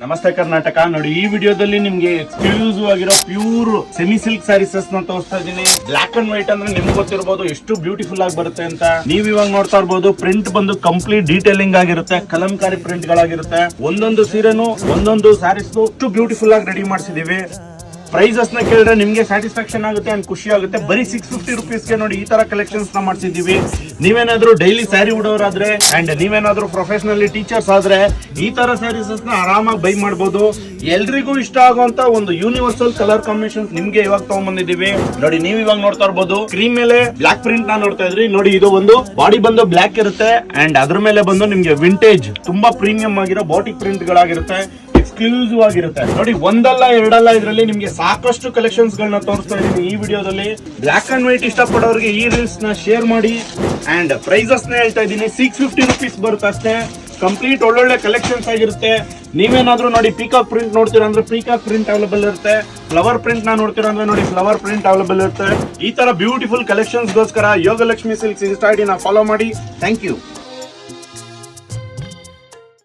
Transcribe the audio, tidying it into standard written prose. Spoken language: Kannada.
ನಮಸ್ತೆ ಕರ್ನಾಟಕ. ನೋಡಿ, ಈ ವಿಡಿಯೋದಲ್ಲಿ ನಿಮ್ಗೆ ಎಕ್ಸ್ಕ್ಲೂಸಿವ್ ಆಗಿರೋ ಪ್ಯೂರ್ ಸೆಮಿ ಸಿಲ್ಕ್ ಸ್ಯಾರೀಸಸ್ ನ ತೋರಿಸ್ತಾ ಇದೀನಿ. ಬ್ಲಾಕ್ ಅಂಡ್ ವೈಟ್ ಅಂದ್ರೆ ನಿಮ್ಗೆ ಗೊತ್ತಿರಬಹುದು ಎಷ್ಟು ಬ್ಯೂಟಿಫುಲ್ ಆಗಿ ಬರುತ್ತೆ ಅಂತ. ನೀವ್ ಇವಾಗ ನೋಡ್ತಾ ಇರ್ಬೋದು, ಪ್ರಿಂಟ್ ಬಂದು ಕಂಪ್ಲೀಟ್ ಡೀಟೇಲಿಂಗ್ ಆಗಿರುತ್ತೆ, ಕಲಂಕಾರಿ ಪ್ರಿಂಟ್ ಗಳಾಗಿರುತ್ತೆ. ಒಂದೊಂದು ಸೀರೆನು ಒಂದೊಂದು ಸ್ಯಾರೀಸ್ ಅಷ್ಟು ಬ್ಯೂಟಿಫುಲ್ ಆಗಿ ರೆಡಿ ಮಾಡಿಸಿದೀವಿ. ಪ್ರೈಸಸ್ ನ ಕೇಳಿದ್ರೆ ನಿಮ್ಗೆ ಸ್ಯಾಟಿಸ್ಫ್ಯಾಕ್ಷನ್ ಆಗುತ್ತೆ ಅಂಡ್ ಖುಷಿ ಆಗುತ್ತೆ. ಬರೀ 650 ರುಪೀಸ್ಗೆ ನೋಡಿ ಈ ತರ ಕಲೆಕ್ಷನ್ಸ್ ನ ಮಾಡ್ಸಿದೀವಿ. ನೀವೇನಾದ್ರೂ ಡೈಲಿ ಸ್ಯಾರಿ ಉಡೋರಾದ್ರೆ ಅಂಡ್ ನೀವೇನಾದ್ರೂ ಪ್ರೊಫೆಷನಲಿ ಟೀಚರ್ಸ್ ಆದ್ರೆ ಈ ತರ ಸ್ಯಾರೀಸಸ್ ನ ಆರಾಮಾಗಿ ಬೈ ಮಾಡಬಹುದು. ಎಲ್ರಿಗೂ ಇಷ್ಟ ಆಗುವಂತ ಒಂದು ಯೂನಿವರ್ಸಲ್ ಕಲರ್ ಕಾಂಬಿನೇಷನ್ ನಿಮ್ಗೆ ಇವಾಗ ತಗೊಂಡ್ಬಂದಿದೀವಿ. ನೋಡಿ, ನೀವ್ ಇವಾಗ ನೋಡ್ತಾ ಇರ್ಬೋದು, ಕ್ರೀಮ್ ಮೇಲೆ ಬ್ಲಾಕ್ ಪ್ರಿಂಟ್ ನ ನೋಡ್ತಾ ಇದ್ರಿ. ನೋಡಿ, ಇದು ಒಂದು ಬಾಡಿ ಬಂದು ಬ್ಲಾಕ್ ಇರುತ್ತೆ ಅಂಡ್ ಅದ್ರ ಮೇಲೆ ಬಂದು ನಿಮ್ಗೆ ವಿಂಟೇಜ್ ತುಂಬಾ ಪ್ರೀಮಿಯಂ ಆಗಿರೋ ಬಾಟಿಕ್ ಪ್ರಿಂಟ್ ಗಳಾಗಿರುತ್ತೆ. ಎಕ್ಸ್ಕ್ಲೂಸಿವ್ ಆಗಿರುತ್ತೆ. ನೋಡಿ, ಒಂದಲ್ಲ ಎರಡಲ್ಲ, ಇದರಲ್ಲಿ ನಿಮ್ಗೆ ಸಾಕಷ್ಟು ಕಲೆಕ್ಷನ್ಸ್ ಗಳನ್ನ ತೋರಿಸ್ತಾ ಇದೀನಿ ಈ ವಿಡಿಯೋದಲ್ಲಿ. ಬ್ಲಾಕ್ ಅಂಡ್ ವೈಟ್ ಇಷ್ಟಪಡೋರಿಗೆ ಈ ರೀಲ್ಸ್ ನ ಶೇರ್ ಮಾಡಿ ಅಂಡ್ ಪ್ರೈಸಸ್ ನ ಹೇಳ್ತಾ ಇದ್ದೀನಿ. 650 ರುಪೀಸ್ ಬರುತ್ತೆ ಅಷ್ಟೇ. ಕಂಪ್ಲೀಟ್ ಒಳ್ಳೊಳ್ಳೆ ಕಲೆಕ್ಷನ್ಸ್ ಆಗಿರುತ್ತೆ. ನೀವೇನಾದ್ರೂ ನೋಡಿ ಪೀಕಾಕ್ ಪ್ರಿಂಟ್ ನೋಡ್ತೀರಾ ಅಂದ್ರೆ ಪೀಕಾಕ್ ಪ್ರಿಂಟ್ ಅವೈಲೇಬಲ್ ಇರುತ್ತೆ. ಫ್ಲವರ್ ಪ್ರಿಂಟ್ ನ ನೋಡ್ತೀರಾ ಅಂದ್ರೆ ನೋಡಿ ಫ್ಲವರ್ ಪ್ರಿಂಟ್ ಅವೈಲೇಬಲ್ ಇರುತ್ತೆ. ಈ ತರ ಬ್ಯೂಟಿಫುಲ್ ಕಲೆಕ್ಷನ್ಸ್ ಗೋಸ್ಕರ ಯೋಗಲಕ್ಷ್ಮಿ ಸಿಲ್ಕ್ಸ್ ಇನ್ಸ್ಟಾ ಐಡಿ ನ ಫಾಲೋ ಮಾಡಿ. Thank you.